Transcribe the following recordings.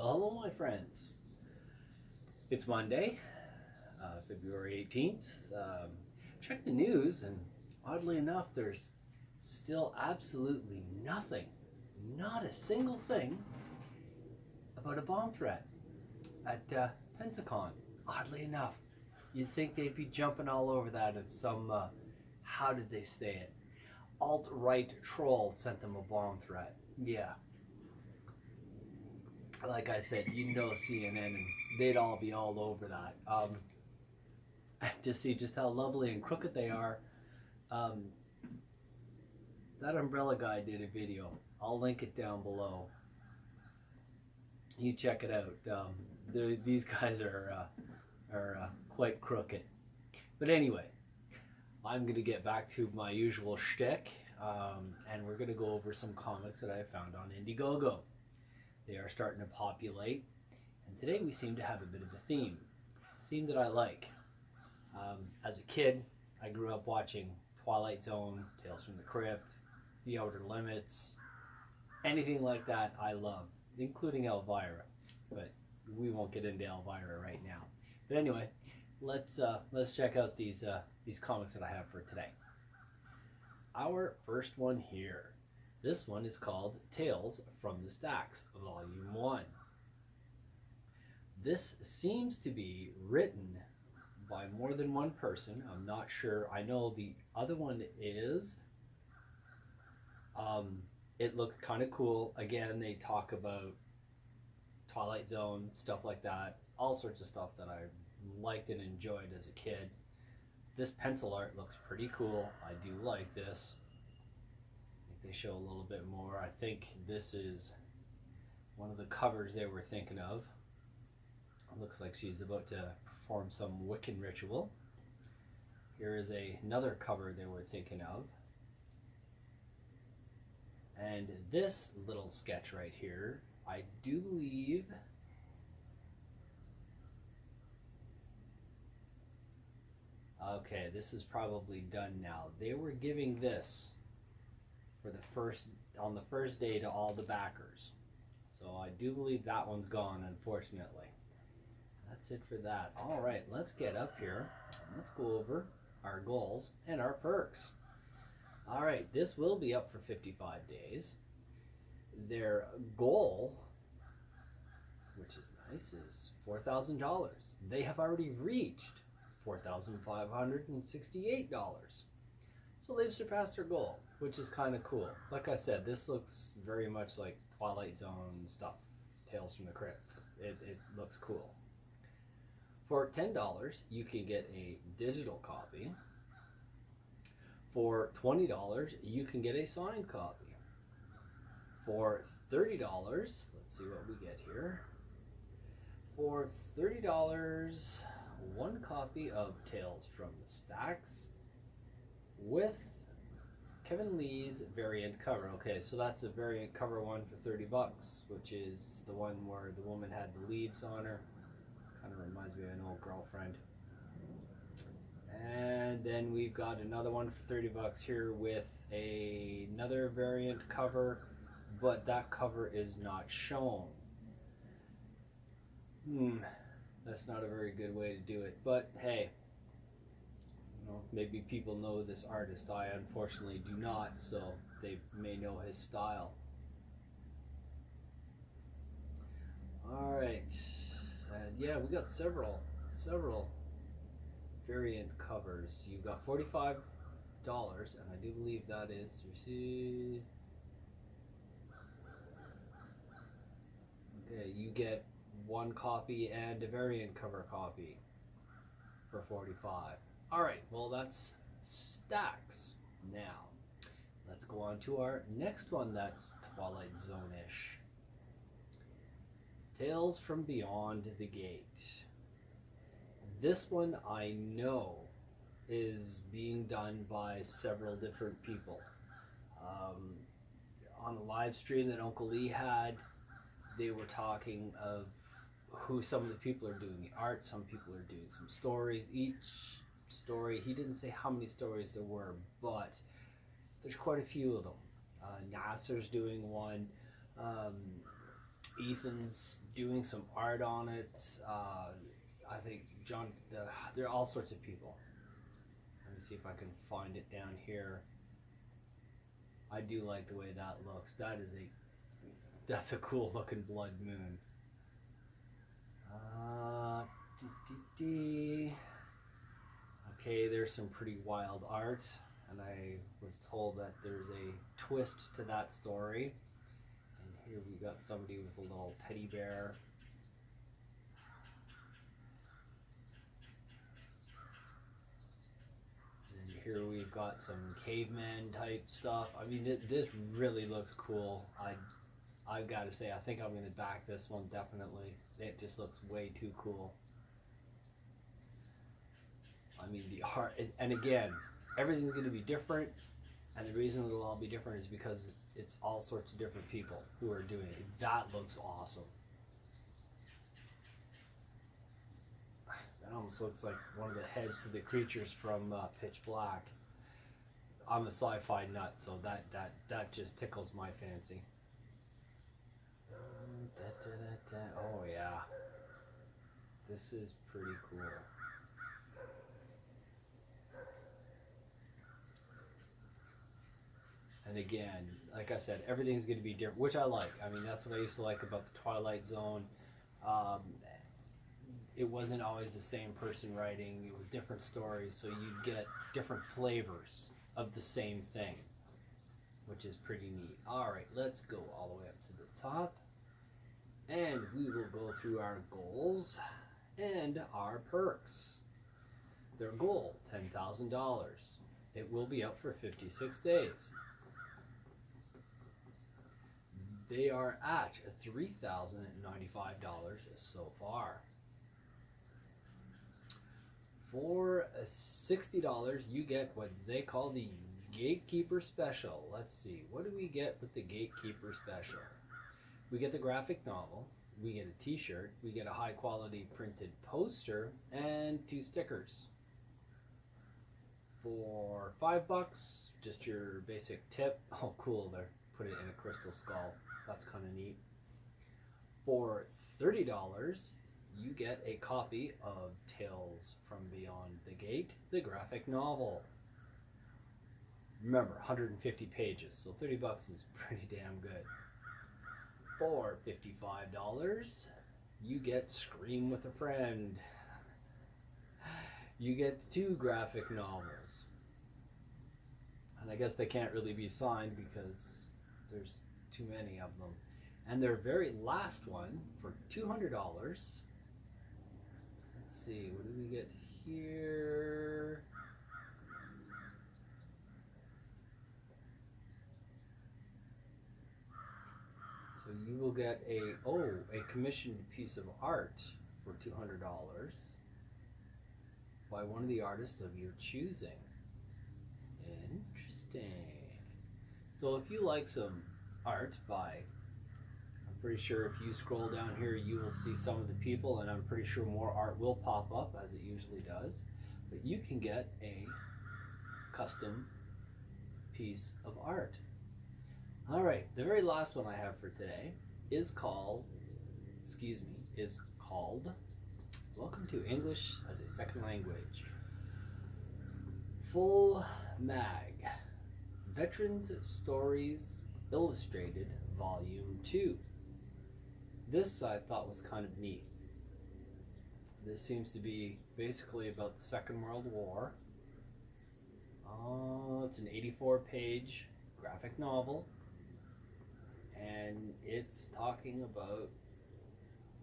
Hello, my friends. It's Monday, February 18th. Check the news, and oddly enough, there's still absolutely nothing, not a single thing about a bomb threat at Pensacon. Oddly enough, you'd think they'd be jumping all over that if some, how did they say it? Alt-right troll sent them a bomb threat. Yeah. Like I said, you know CNN, and they'd all be all over that. To see just how lovely and crooked they are. That umbrella guy did a video. I'll link it down below. You check it out. These guys are quite crooked. But anyway, I'm going to get back to my usual shtick, and we're going to go over some comics that I found on Indiegogo. They are starting to populate, and today we seem to have a bit of a theme that I like. As a kid, I grew up watching Twilight Zone, Tales from the Crypt, The Outer Limits, anything like that I love, including Elvira, but we won't get into Elvira right now. But anyway, let's check out these comics that I have for today. Our first one here. This one is called Tales from the Stacks, Volume 1. This seems to be written by more than one person. I'm not sure. I know the other one is. It looked kind of cool. Again, they talk about Twilight Zone, stuff like that. All sorts of stuff that I liked and enjoyed as a kid. This pencil art looks pretty cool. I do like this. They show a little bit more. I think this is one of the covers they were thinking of. It looks like she's about to perform some Wiccan ritual. Here is another cover they were thinking of. And this little sketch right here, I do believe okay, this is probably done now. They were giving this on the first day to all the backers. So I do believe that one's gone, unfortunately. That's it for that. All right, let's get up here. Let's go over our goals and our perks. All right, this will be up for 55 days. Their goal, which is nice, is $4,000. They have already reached $4,568. So they've surpassed their goal, which is kind of cool. Like I said, this looks very much like Twilight Zone stuff, Tales from the Crypt. It looks cool. For $10, you can get a digital copy. For $20, you can get a signed copy. For $30, let's see what we get here. For $30, one copy of Tales from the Stacks with Kevin Lee's variant cover. Okay, so that's a variant cover one for $30, which is the one where the woman had the leaves on her. Kind of reminds me of an old girlfriend. And then we've got another one for $30 here with another variant cover, but that cover is not shown. That's not a very good way to do it, but hey, maybe people know this artist. I unfortunately do not, so they may know his style. All right, and yeah, we got several variant covers. You've got $45, and I do believe that is okay. You get one copy and a variant cover copy for $45. All right, well, that's Stacks. Now, let's go on to our next one that's Twilight Zone-ish. Tales from Beyond the Gate. This one I know is being done by several different people. On the live stream that Uncle Lee had, they were talking of who some of the people are doing the art. Some people are doing some stories. Each story, he didn't say how many stories there were, but there's quite a few of them. Nasser's doing one. Ethan's doing some art on it. I think John, there are all sorts of people. Let me see if I can find it down here. I do like the way that looks. That's a cool looking blood moon. Okay, there's some pretty wild art, and I was told that there's a twist to that story. And here we got somebody with a little teddy bear. And here we've got some caveman type stuff. I mean, this really looks cool. I've got to say, I think I'm going to back this one definitely. It just looks way too cool. I mean, the art, and again, everything's going to be different, and the reason it'll all be different is because it's all sorts of different people who are doing it. That looks awesome. That almost looks like one of the heads to the creatures from Pitch Black. I'm a sci-fi nut, so that just tickles my fancy. Oh yeah, this is pretty cool. And again, like I said, everything's going to be different, which I like. I mean, that's what I used to like about the Twilight Zone. It wasn't always the same person writing. It was different stories, so you'd get different flavors of the same thing, which is pretty neat. All right, let's go all the way up to the top, and we will go through our goals and our perks. Their goal, $10,000. It will be up for 56 days. They are at $3,095 so far. For $60, you get what they call the Gatekeeper Special. Let's see, what do we get with the Gatekeeper Special? We get the graphic novel, we get a t-shirt, we get a high quality printed poster, and 2 stickers. For $5, just your basic tip. Oh cool, they're put it in a crystal skull. That's kind of neat. For $30, you get a copy of Tales from Beyond the Gate, the graphic novel. Remember, 150 pages, so $30 is pretty damn good. For $55, you get Scream with a Friend. You get 2 graphic novels. And I guess they can't really be signed because there's too many of them. And their very last one, for $200, let's see, what do we get here? So you will get a commissioned piece of art for $200 by one of the artists of your choosing. Interesting. So if you like some art by, I'm pretty sure if you scroll down here you will see some of the people, and I'm pretty sure more art will pop up as it usually does, but you can get a custom piece of art. All right, the very last one I have for today is called Welcome to English as a Second Language. Full Mag, Veterans Stories Illustrated, Volume 2. This I thought was kind of neat. This seems to be basically about the Second World War. It's an 84-page graphic novel, and it's talking about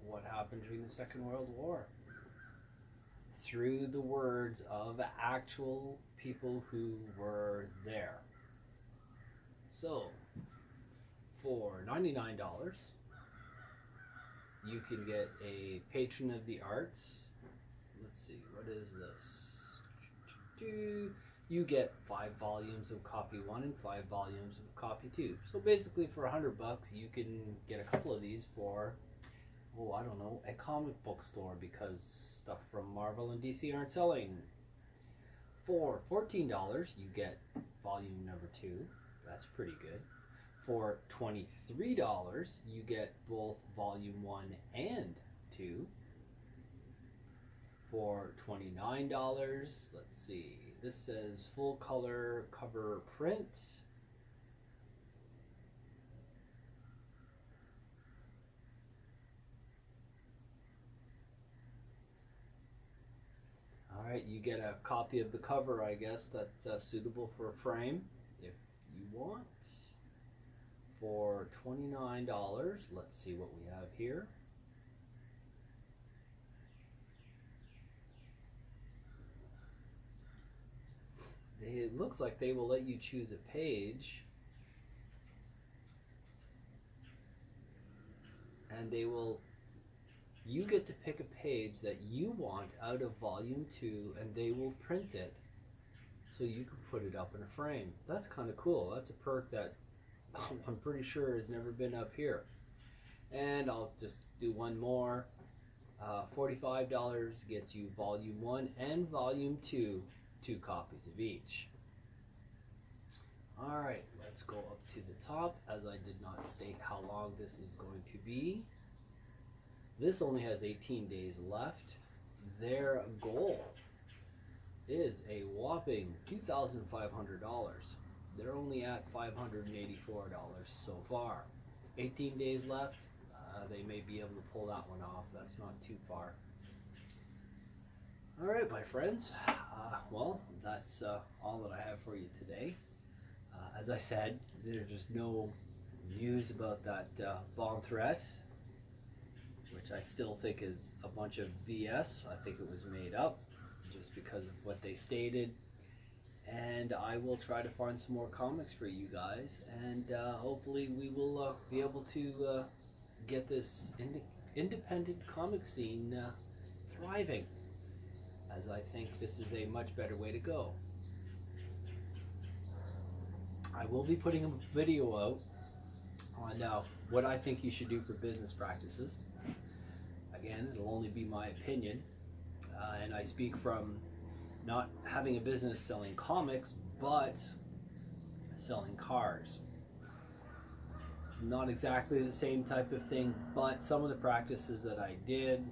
what happened during the Second World War through the words of actual people who were there. So, for $99, you can get a Patron of the Arts. Let's see, what is this? You get 5 volumes of copy 1 and 5 volumes of copy 2. So basically for $100 you can get a couple of these for, I don't know, a comic book store, because stuff from Marvel and DC aren't selling. For $14 you get volume number 2. That's pretty good. For $23, you get both volume 1 and 2. For $29, let's see, this says full color cover print. Alright, you get a copy of the cover, I guess, that's suitable for a frame if you want. For $29, let's see what we have here. It looks like they will let you choose a page, and you get to pick a page that you want out of volume 2, and they will print it so you can put it up in a frame. That's kind of cool. That's a perk that I'm pretty sure has never been up here. And I'll just do one more. $45 gets you volume 1 and volume 2, 2 copies of each. Alright, let's go up to the top, as I did not state how long this is going to be. This only has 18 days left. Their goal is a whopping $2,500. They're only at $584 so far. 18 days left. They may be able to pull that one off. That's not too far. All right, my friends. Well, that's all that I have for you today. As I said, there's just no news about that bomb threat, which I still think is a bunch of BS. I think it was made up just because of what they stated. And I will try to find some more comics for you guys, and hopefully we will be able to get this independent comic scene thriving, as I think this is a much better way to go. I will be putting a video out on what I think you should do for business practices. Again, it'll only be my opinion, and I speak from not having a business selling comics, but selling cars. It's not exactly the same type of thing, but some of the practices that I did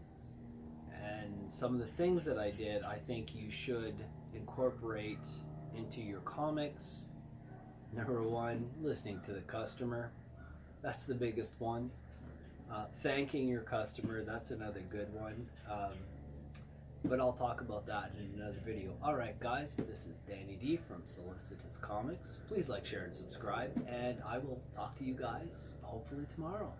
and some of the things that I did, I think you should incorporate into your comics. Number one, listening to the customer. That's the biggest one. Thanking your customer, that's another good one. But I'll talk about that in another video. Alright guys, this is Danny D from Solicitous Comics. Please like, share, and subscribe, and I will talk to you guys hopefully tomorrow.